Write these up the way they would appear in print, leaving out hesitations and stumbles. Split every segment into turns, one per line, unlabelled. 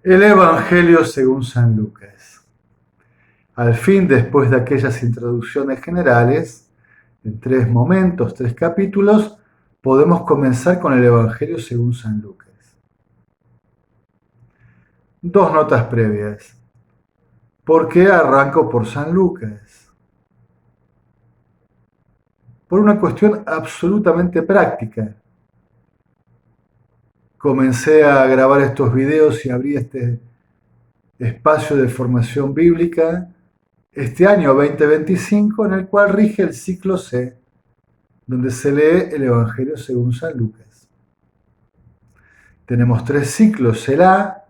El Evangelio según San Lucas. Al fin, después de aquellas introducciones generales, en tres momentos, tres capítulos, podemos comenzar con el Evangelio según San Lucas. Dos notas previas. ¿Por qué arranco por San Lucas? Por una cuestión absolutamente práctica. Comencé a grabar estos videos y abrí este espacio de formación bíblica este año 2025, en el cual rige el ciclo C, donde se lee el Evangelio según San Lucas. Tenemos tres ciclos: el A,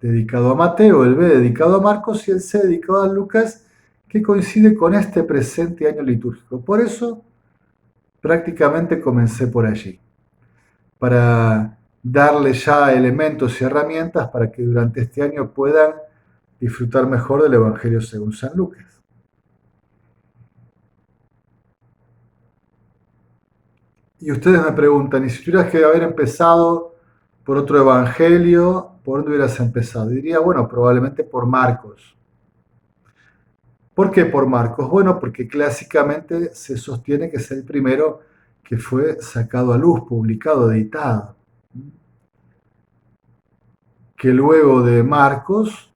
dedicado a Mateo; el B, dedicado a Marcos; y el C, dedicado a Lucas, que coincide con este presente año litúrgico. Por eso, prácticamente comencé por allí, para darle ya elementos y herramientas para que durante este año puedan disfrutar mejor del Evangelio según San Lucas. Y ustedes me preguntan, ¿y si tuvieras que haber empezado por otro evangelio, por dónde hubieras empezado? Y diría, bueno, probablemente por Marcos. ¿Por qué por Marcos? Bueno, porque clásicamente se sostiene que es el primero que fue sacado a luz, publicado, editado. Que luego de Marcos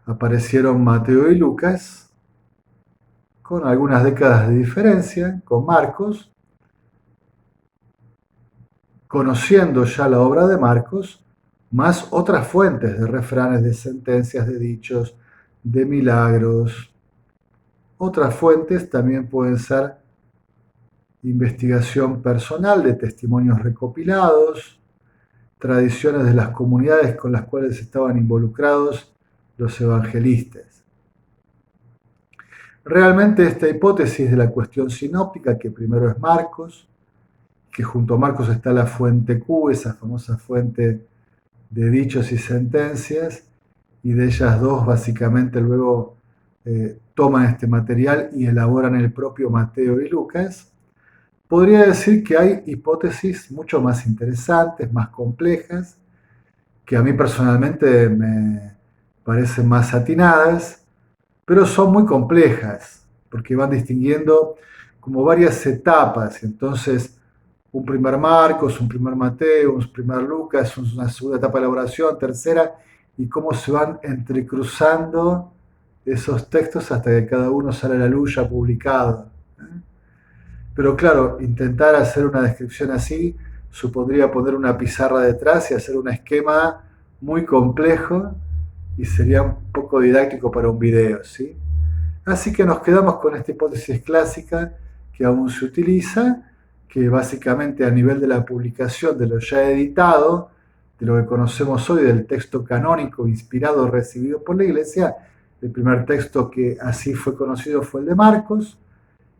aparecieron Mateo y Lucas, con algunas décadas de diferencia, con Marcos, conociendo ya la obra de Marcos, más otras fuentes de refranes, de sentencias, de dichos, de milagros. Otras fuentes también pueden ser investigación personal de testimonios recopilados, tradiciones de las comunidades con las cuales estaban involucrados los evangelistas. Realmente esta hipótesis de la cuestión sinóptica, que primero es Marcos, que junto a Marcos está la fuente Q, esa famosa fuente de dichos y sentencias, y de ellas dos básicamente luego toman este material y elaboran el propio Mateo y Lucas. Podría decir que hay hipótesis mucho más interesantes, más complejas, que a mí personalmente me parecen más atinadas, pero son muy complejas, porque van distinguiendo como varias etapas. Entonces, un primer Marcos, un primer Mateo, un primer Lucas, una segunda etapa de elaboración, tercera, y cómo se van entrecruzando esos textos hasta que cada uno sale a la luz ya publicado. Pero claro, intentar hacer una descripción así supondría poner una pizarra detrás y hacer un esquema muy complejo y sería un poco didáctico para un video, ¿sí? Así que nos quedamos con esta hipótesis clásica que aún se utiliza, que básicamente a nivel de la publicación de lo ya editado, de lo que conocemos hoy del texto canónico inspirado recibido por la Iglesia, el primer texto que así fue conocido fue el de Marcos,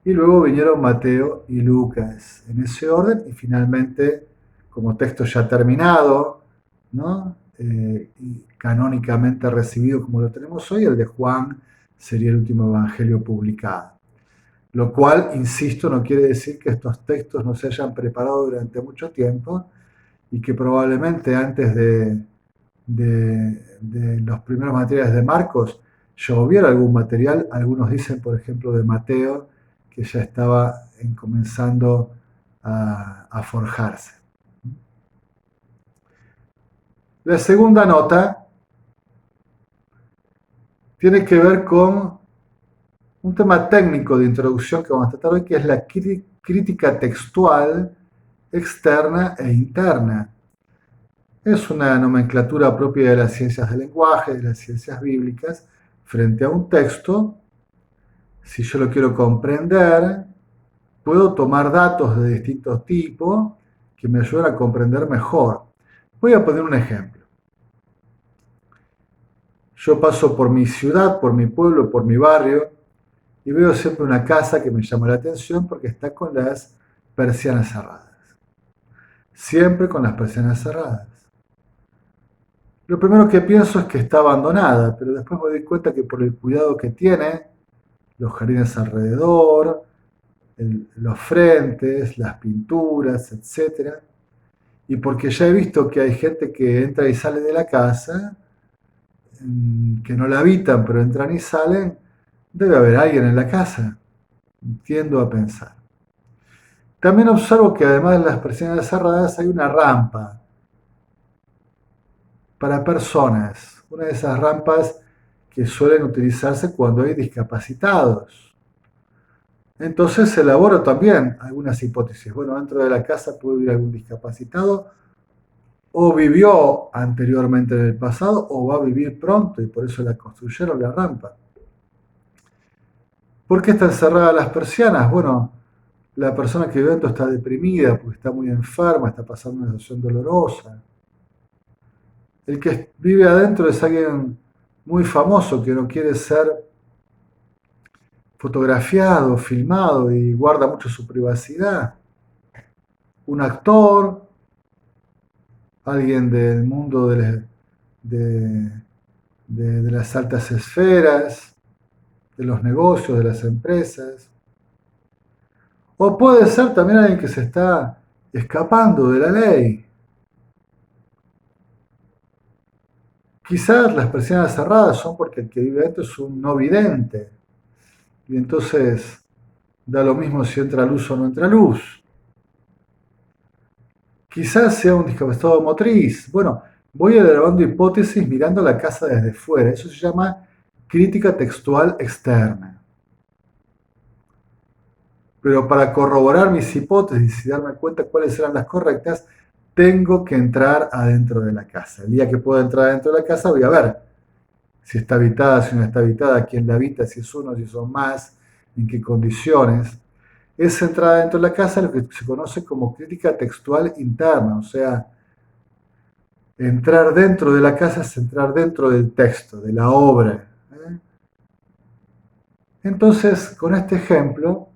y luego vinieron Mateo y Lucas en ese orden, y finalmente, como texto ya terminado, ¿no? Y canónicamente recibido como lo tenemos hoy, el de Juan sería el último evangelio publicado. Lo cual, insisto, no quiere decir que estos textos no se hayan preparado durante mucho tiempo y que probablemente antes de los primeros materiales de Marcos ya hubiera algún material. Algunos dicen, por ejemplo, de Mateo, que ya estaba comenzando a forjarse. La segunda nota tiene que ver con un tema técnico de introducción que vamos a tratar hoy, que es la crítica textual externa e interna. Es una nomenclatura propia de las ciencias del lenguaje, de las ciencias bíblicas, frente a un texto. Si yo lo quiero comprender, puedo tomar datos de distintos tipos que me ayudan a comprender mejor. Voy a poner un ejemplo. Yo paso por mi ciudad, por mi pueblo, por mi barrio, y veo siempre una casa que me llama la atención porque está con las persianas cerradas. Siempre con las persianas cerradas. Lo primero que pienso es que está abandonada, pero después me doy cuenta que por el cuidado que tiene, los jardines alrededor, los frentes, las pinturas, etcétera, y porque ya he visto que hay gente que entra y sale de la casa, que no la habitan, pero entran y salen, debe haber alguien en la casa, tiendo a pensar. También observo que además de las persianas cerradas hay una rampa para personas, una de esas rampas que suelen utilizarse cuando hay discapacitados. Entonces elaboro también algunas hipótesis. Bueno, dentro de la casa puede vivir algún discapacitado, o vivió anteriormente en el pasado, o va a vivir pronto y por eso la construyeron la rampa. ¿Por qué están cerradas las persianas? Bueno, la persona que vive dentro está deprimida porque está muy enferma, está pasando una situación dolorosa. El que vive adentro es alguien muy famoso que no quiere ser fotografiado, filmado y guarda mucho su privacidad. Un actor, alguien del mundo de- de las altas esferas, de los negocios, de las empresas. O puede ser también alguien que se está escapando de la ley. Quizás las persianas cerradas son porque el que vive dentro es un no vidente. Y entonces da lo mismo si entra luz o no entra luz. Quizás sea un discapacitado motriz. Bueno, voy elevando hipótesis mirando la casa desde fuera. Eso se llama crítica textual externa. Pero para corroborar mis hipótesis y darme cuenta cuáles eran las correctas, tengo que entrar adentro de la casa. El día que pueda entrar adentro de la casa voy a ver si está habitada, si no está habitada, quién la habita, si es uno, si son más, en qué condiciones. Es entrar dentro de la casa lo que se conoce como crítica textual interna, o sea, entrar dentro de la casa es entrar dentro del texto, de la obra. ¿Eh? Entonces, con este ejemplo,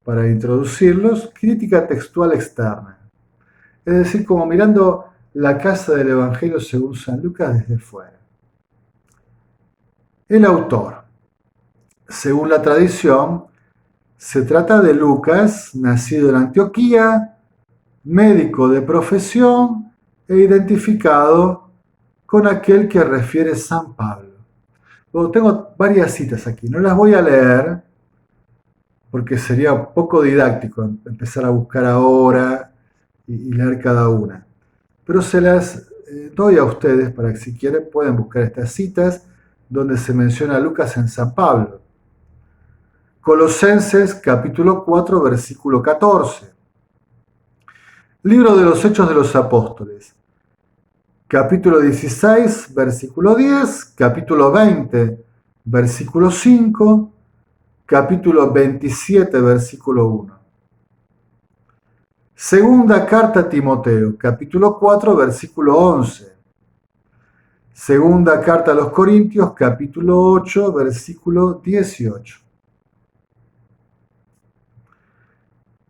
para introducirlos, crítica textual externa. Es decir, como mirando la casa del Evangelio según San Lucas desde fuera. El autor, según la tradición, se trata de Lucas, nacido en Antioquía, médico de profesión e identificado con aquel que refiere San Pablo. Luego tengo varias citas aquí, no las voy a leer porque sería poco didáctico empezar a buscar ahora y leer cada una. Pero se las doy a ustedes para que si quieren pueden buscar estas citas donde se menciona a Lucas en San Pablo. Colosenses capítulo 4 versículo 14. Libro de los Hechos de los Apóstoles. Capítulo 16 versículo 10. Capítulo 20 versículo 5. Capítulo 27 versículo 1. Segunda carta a Timoteo, capítulo 4, versículo 11. Segunda carta a los Corintios, capítulo 8, versículo 18.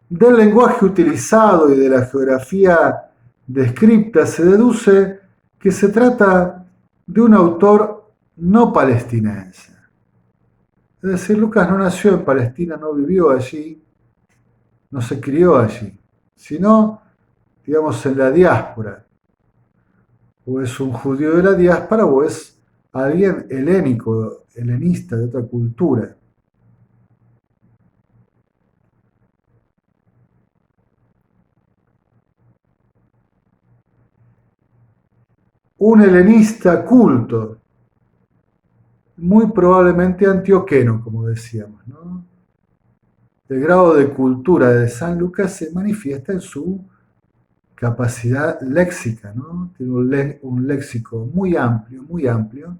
Del lenguaje utilizado y de la geografía descripta se deduce que se trata de un autor no palestinense. Es decir, Lucas no nació en Palestina, no vivió allí, no se crió allí, sino, digamos, en la diáspora. O es un judío de la diáspora o es alguien helénico, helenista de otra cultura. Un helenista culto, muy probablemente antioqueno, como decíamos, ¿no? El grado de cultura de San Lucas se manifiesta en su capacidad léxica, ¿no? Tiene un léxico muy amplio,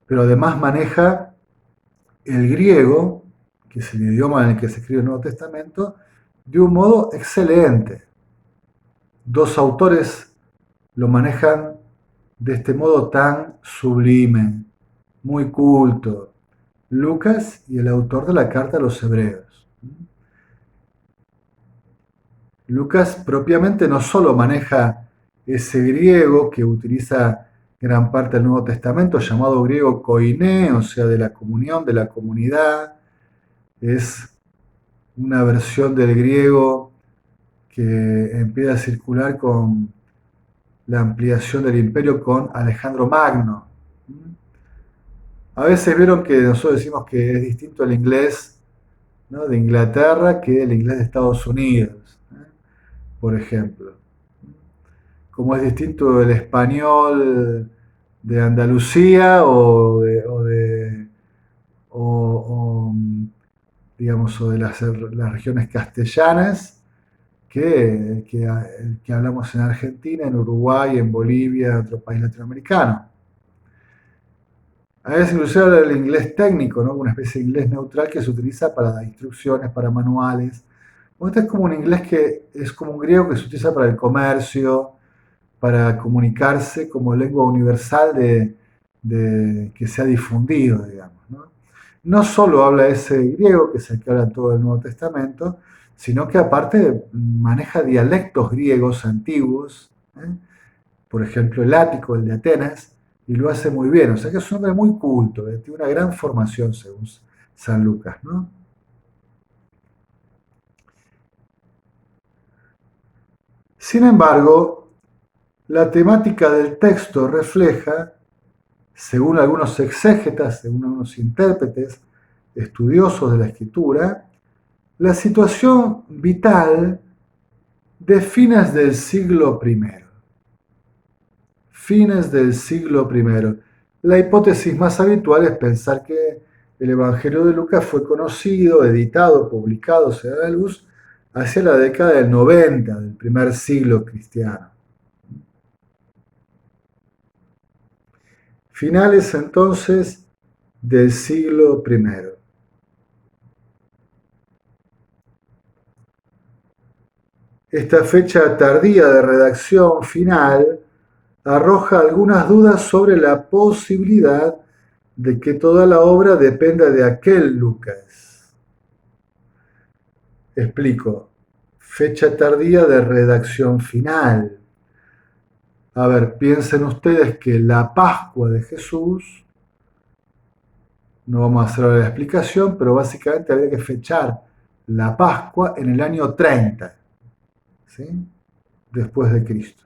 pero además maneja el griego, que es el idioma en el que se escribe el Nuevo Testamento, de un modo excelente. Dos autores lo manejan de este modo tan sublime, muy culto, Lucas y el autor de la carta a los Hebreos. Lucas propiamente no solo maneja ese griego que utiliza gran parte del Nuevo Testamento, llamado griego koiné, o sea, de la comunión, de la comunidad, es una versión del griego que empieza a circular con la ampliación del imperio con Alejandro Magno. A veces vieron que nosotros decimos que es distinto el inglés, ¿no?, de Inglaterra que el inglés de Estados Unidos, por ejemplo. Como es distinto el español de Andalucía o, digamos, o de las regiones castellanas que hablamos en Argentina, en Uruguay, en Bolivia, en otro país latinoamericano. A veces inclusive habla del inglés técnico, ¿no?, una especie de inglés neutral que se utiliza para instrucciones, para manuales. Este es como un inglés que es como un griego que se utiliza para el comercio, para comunicarse como lengua universal que se ha difundido, digamos, ¿no? No solo habla ese griego, que es el que habla todo el Nuevo Testamento, sino que aparte maneja dialectos griegos antiguos, ¿eh? Por ejemplo el ático, el de Atenas, y lo hace muy bien. O sea que es un hombre muy culto, tiene una gran formación según San Lucas, ¿no? Sin embargo, la temática del texto refleja, según algunos exégetas, según algunos intérpretes, estudiosos de la escritura, la situación vital de fines del siglo I. Fines del siglo I. La hipótesis más habitual es pensar que el Evangelio de Lucas fue conocido, editado, publicado, se da a luz hacia la década del 90 del primer siglo cristiano. Finales entonces del siglo I. Esta fecha tardía de redacción final arroja algunas dudas sobre la posibilidad de que toda la obra dependa de aquel Lucas. Explico. Fecha tardía de redacción final. A ver, piensen ustedes que la Pascua de Jesús, no vamos a hacer la explicación, pero básicamente habría que fechar la Pascua en el año 30, ¿sí?, después de Cristo.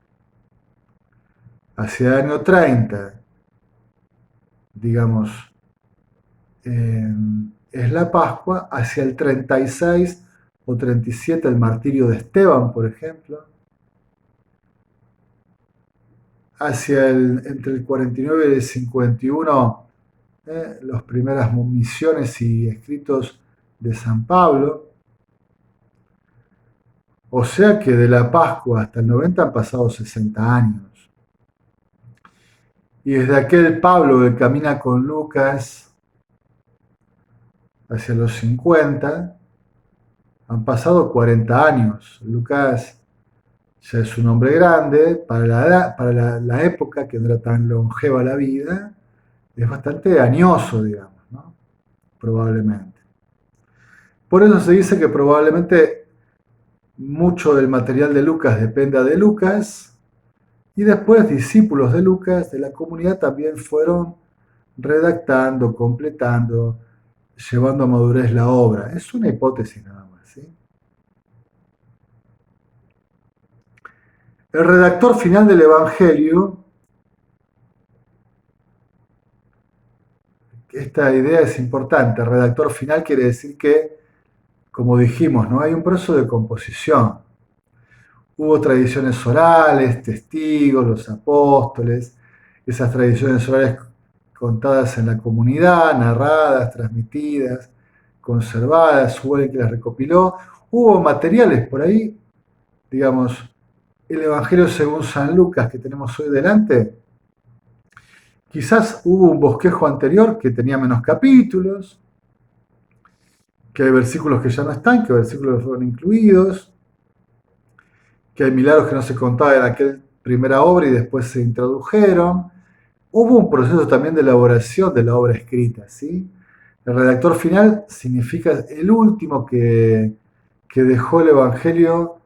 Hacia el año 30, digamos, es la Pascua, hacia el 36 o 37 el martirio de Esteban, por ejemplo, entre el 49 y el 51, las primeras misiones y escritos de San Pablo. O sea que de la Pascua hasta el 90 han pasado 60 años. Y desde aquel Pablo que camina con Lucas hacia los 50, han pasado 40 años. Lucas ya es un hombre grande, para la época que no era tan longeva la vida, es bastante añoso, digamos, ¿no?, probablemente. Por eso se dice que probablemente mucho del material de Lucas dependa de Lucas, y después discípulos de Lucas, de la comunidad, también fueron redactando, completando, llevando a madurez la obra. Es una hipótesis nada más, ¿sí? El redactor final del Evangelio, esta idea es importante, el redactor final quiere decir que, como dijimos, ¿no?, hay un proceso de composición. Hubo tradiciones orales, testigos, los apóstoles, esas tradiciones orales contadas en la comunidad, narradas, transmitidas, conservadas, hubo alguien que las recopiló. Hubo materiales por ahí, digamos, el Evangelio según San Lucas que tenemos hoy delante. Quizás hubo un bosquejo anterior que tenía menos capítulos, que hay versículos que ya no están, que versículos fueron incluidos, que hay milagros que no se contaban en aquella primera obra y después se introdujeron. Hubo un proceso también de elaboración de la obra escrita, ¿sí? El redactor final significa el último que dejó el Evangelio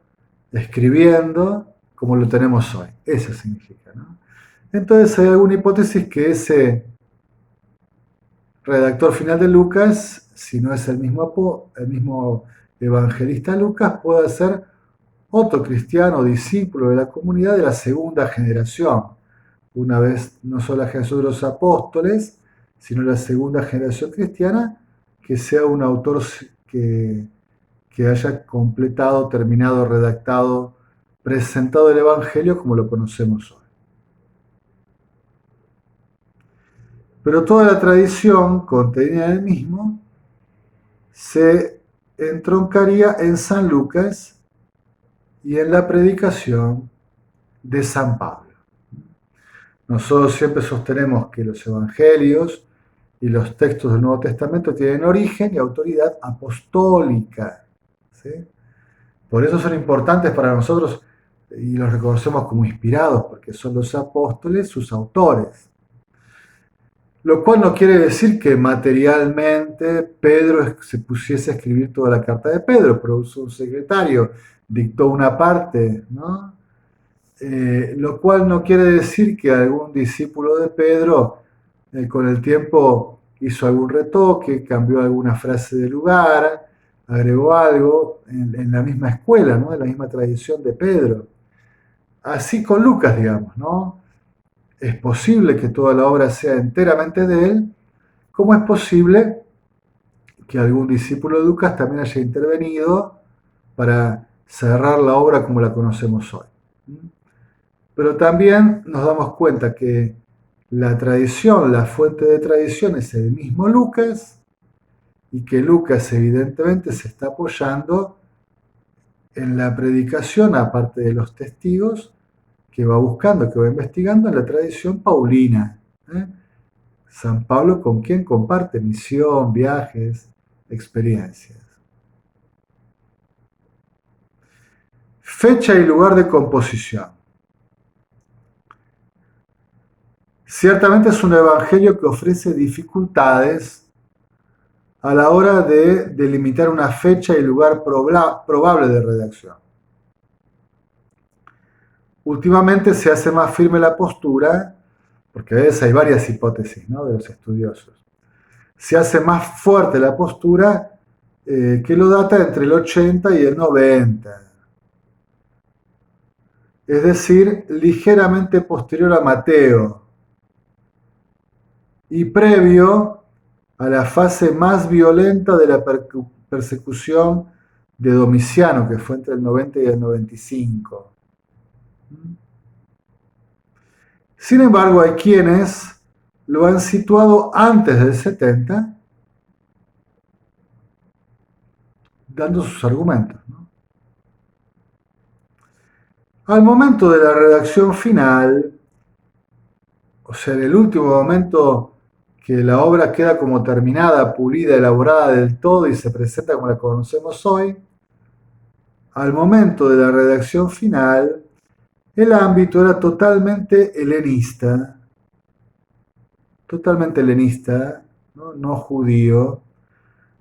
escribiendo como lo tenemos hoy. Eso significa, ¿no? Entonces hay alguna hipótesis que ese redactor final de Lucas, si no es el mismo evangelista Lucas, puede ser otro cristiano discípulo de la comunidad de la segunda generación. Una vez no solo la generación de los apóstoles, sino la segunda generación cristiana, que sea un autor que, que haya completado, terminado, redactado, presentado el Evangelio como lo conocemos hoy. Pero toda la tradición contenida en el mismo se entroncaría en San Lucas y en la predicación de San Pablo. Nosotros siempre sostenemos que los evangelios y los textos del Nuevo Testamento tienen origen y autoridad apostólica, ¿sí? Por eso son importantes para nosotros y los reconocemos como inspirados, porque son los apóstoles sus autores. Lo cual no quiere decir que materialmente Pedro se pusiese a escribir toda la carta de Pedro, pero usó un secretario, dictó una parte, ¿no? Lo cual no quiere decir que algún discípulo de Pedro con el tiempo hizo algún retoque, cambió alguna frase de lugar, agregó algo en la misma escuela, ¿no? En la misma tradición de Pedro. Así con Lucas, digamos, ¿no? Es posible que toda la obra sea enteramente de él, como es posible que algún discípulo de Lucas también haya intervenido para cerrar la obra como la conocemos hoy. Pero también nos damos cuenta que la tradición, la fuente de tradición es el mismo Lucas y que Lucas evidentemente se está apoyando en la predicación, aparte de los testigos, que va buscando, que va investigando en la tradición paulina. ¿eh? San Pablo con quien comparte misión, viajes, experiencias. Fecha y lugar de composición. Ciertamente es un evangelio que ofrece dificultades a la hora de delimitar una fecha y lugar probable de redacción. Últimamente se hace más firme la postura, porque a veces hay varias hipótesis, ¿no?, de los estudiosos. Se hace más fuerte la postura que lo data entre el 80 y el 90. Es decir, ligeramente posterior a Mateo y previo a la fase más violenta de la persecución de Domiciano, que fue entre el 90 y el 95. Sin embargo, hay quienes lo han situado antes del 70, dando sus argumentos, ¿no? Al momento de la redacción final, o sea, en el último momento que la obra queda como terminada, pulida, elaborada del todo y se presenta como la conocemos hoy, al momento de la redacción final, el ámbito era totalmente helenista, no judío.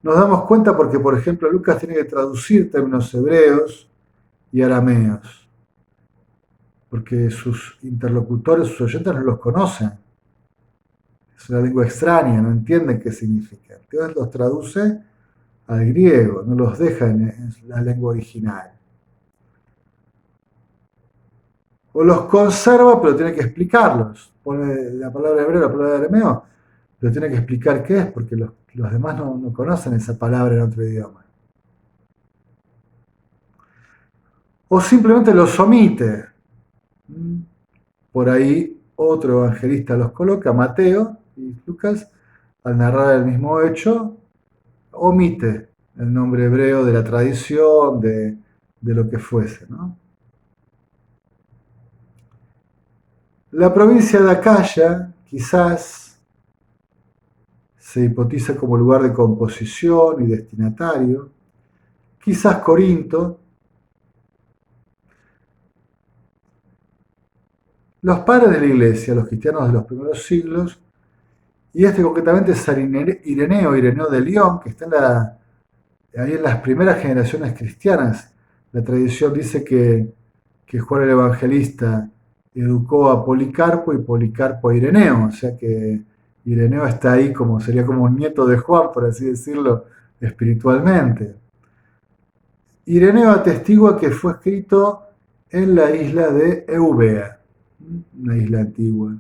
Nos damos cuenta porque, por ejemplo, Lucas tiene que traducir términos hebreos y arameos, porque sus interlocutores, sus oyentes no los conocen. Es una lengua extraña, no entienden qué significa. Entonces los traduce al griego, no los deja en la lengua original. O los conserva, pero tiene que explicarlos. Pone la palabra hebreo, la palabra arameo, pero tiene que explicar qué es, porque los demás no conocen esa palabra en otro idioma. O simplemente los omite. Por ahí otro evangelista los coloca, Mateo y Lucas, al narrar el mismo hecho, omite el nombre hebreo de la tradición, de lo que fuese, ¿no? La provincia de Acaya quizás se hipotiza como lugar de composición y destinatario, quizás Corinto. Los padres de la iglesia, los cristianos de los primeros siglos, y este concretamente es San Ireneo de León, que está ahí en las primeras generaciones cristianas. La tradición dice que Juan el Evangelista educó a Policarpo y Policarpo a Ireneo, o sea que Ireneo está ahí sería como un nieto de Juan, por así decirlo, espiritualmente. Ireneo atestigua que fue escrito en la isla de Eubea, una isla antigua.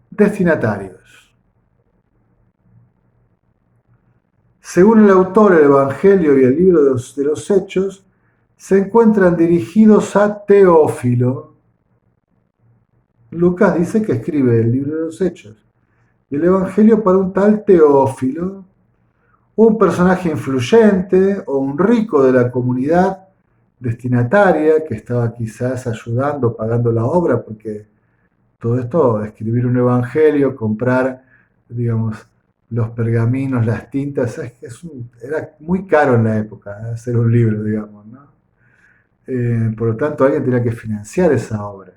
Destinatarios. Según el autor, el Evangelio y el libro de los Hechos se encuentran dirigidos a Teófilo. Lucas dice que escribe el libro de los Hechos y el Evangelio para un tal Teófilo, un personaje influyente o un rico de la comunidad destinataria que estaba quizás ayudando, pagando la obra, porque todo esto, escribir un evangelio, comprar, digamos, los pergaminos, las tintas, era muy caro en la época, hacer un libro, digamos, ¿no? Por lo tanto, alguien tenía que financiar esa obra.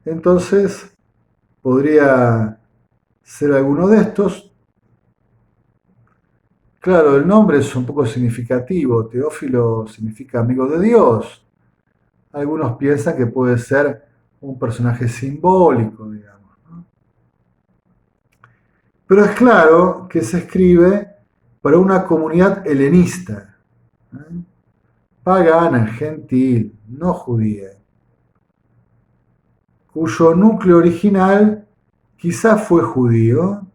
Entonces, podría ser alguno de estos. Claro, el nombre es un poco significativo. Teófilo significa amigo de Dios. Algunos piensan que puede ser un personaje simbólico, digamos, ¿no? Pero es claro que se escribe para una comunidad helenista, ¿eh? Pagana, gentil, no judía, cuyo núcleo original quizá fue judío,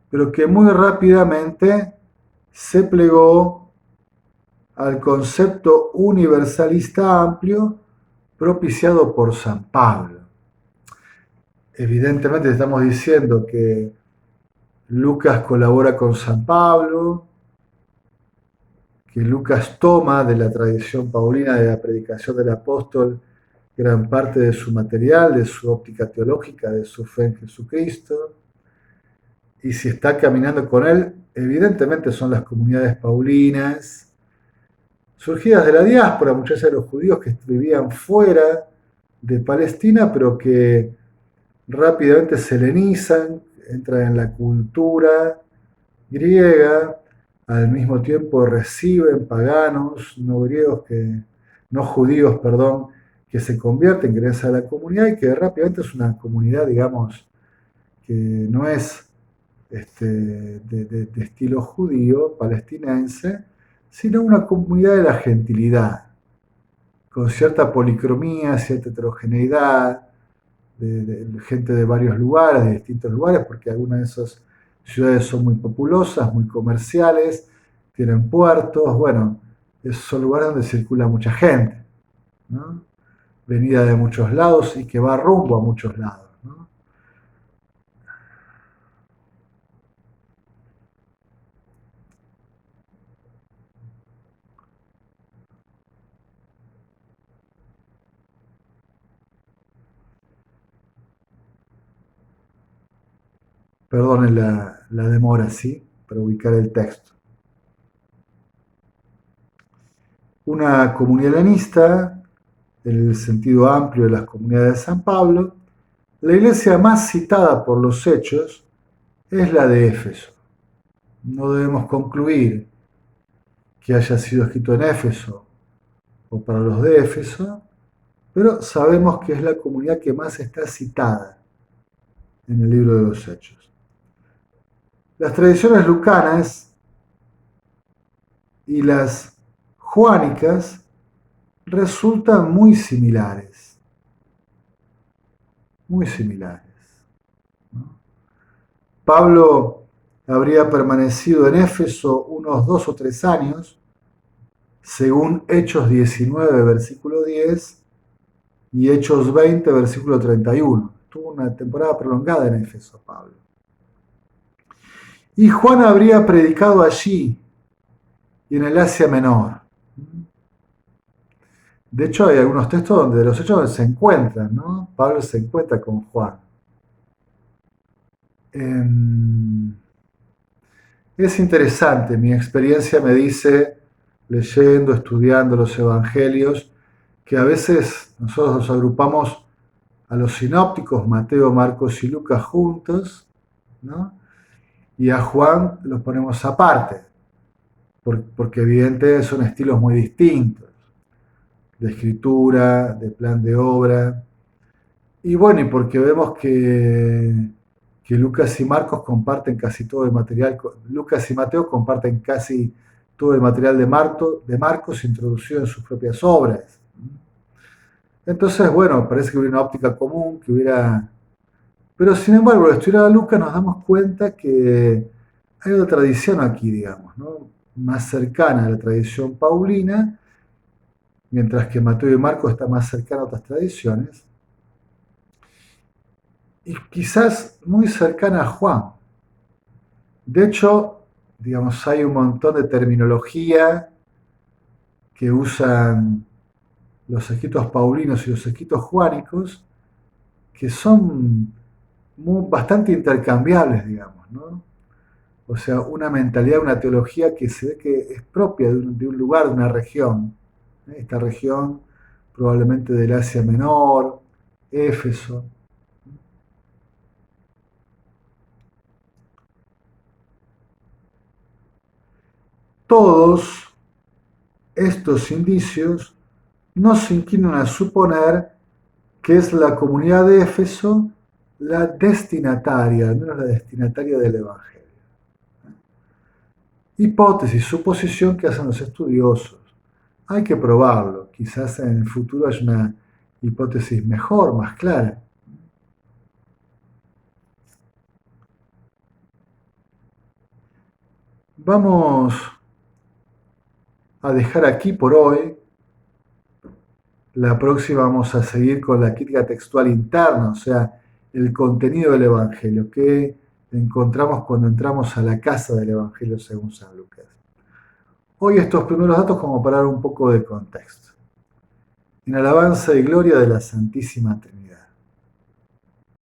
pero que muy rápidamente se plegó al concepto universalista amplio propiciado por San Pablo. Evidentemente estamos diciendo que Lucas colabora con San Pablo, que Lucas toma de la tradición paulina de la predicación del apóstol gran parte de su material, de su óptica teológica, de su fe en Jesucristo, y si está caminando con él, evidentemente son las comunidades paulinas, surgidas de la diáspora, muchas veces los judíos que vivían fuera de Palestina, pero que rápidamente se helenizan, entran en la cultura griega, al mismo tiempo reciben paganos, no griegos no judíos, perdón, que se convierten gracias a la comunidad y que rápidamente es una comunidad, digamos, que no es de estilo judío, palestinense, sino una comunidad de la gentilidad, con cierta policromía, cierta heterogeneidad, de gente de varios lugares, de distintos lugares, porque algunas de esas ciudades son muy populosas, muy comerciales, tienen puertos, bueno, esos son lugares donde circula mucha gente, ¿no? Venida de muchos lados y que va rumbo a muchos lados, ¿no? Perdonen la demora, ¿sí? Para ubicar el texto. Una comunidad helenista, en el sentido amplio de las comunidades de San Pablo, la iglesia más citada por los hechos es la de Éfeso. No debemos concluir que haya sido escrito en Éfeso o para los de Éfeso, pero sabemos que es la comunidad que más está citada en el libro de los Hechos. Las tradiciones lucanas y las juánicas resultan muy similares, muy similares, ¿no? Pablo habría permanecido en Éfeso unos 2 o 3 años, según Hechos 19, versículo 10, y Hechos 20, versículo 31. Tuvo una temporada prolongada en Éfeso, Pablo. Y Juan habría predicado allí y en el Asia Menor. De hecho, hay algunos textos donde de los hechos donde se encuentran, ¿no? Pablo se encuentra con Juan. Es interesante, mi experiencia me dice, leyendo, estudiando los evangelios, que a veces nosotros los agrupamos a los sinópticos, Mateo, Marcos y Lucas juntos, ¿no? Y a Juan los ponemos aparte, porque evidentemente son estilos muy distintos, de escritura, de plan de obra, y bueno, y porque vemos que que Lucas y Marcos comparten casi todo el material, Lucas y Mateo comparten casi todo el material de Marcos introducido en sus propias obras. Entonces, bueno, parece que hubiera una óptica común, que hubiera... Pero sin embargo, al estudiar a Lucas nos damos cuenta que hay otra tradición aquí, digamos, ¿no? Más cercana a la tradición paulina, mientras que Mateo y Marcos están más cercanos a otras tradiciones, y quizás muy cercana a Juan. De hecho, digamos, hay un montón de terminología que usan los escritos paulinos y los escritos juánicos que son bastante intercambiables, digamos, ¿no? O sea, una mentalidad, una teología que se ve que es propia de un lugar, de una región. Esta región probablemente del Asia Menor, Éfeso. Todos estos indicios nos inclinan a suponer que es la comunidad de Éfeso la destinataria, al menos la destinataria del Evangelio. Hipótesis, suposición que hacen los estudiosos. Hay que probarlo. Quizás en el futuro haya una hipótesis mejor, más clara. Vamos a dejar aquí por hoy. La próxima vamos a seguir con la crítica textual interna, o sea, el contenido del Evangelio, que encontramos cuando entramos a la casa del Evangelio según San Lucas. Hoy estos primeros datos como para dar un poco de contexto. En alabanza y gloria de la Santísima Trinidad.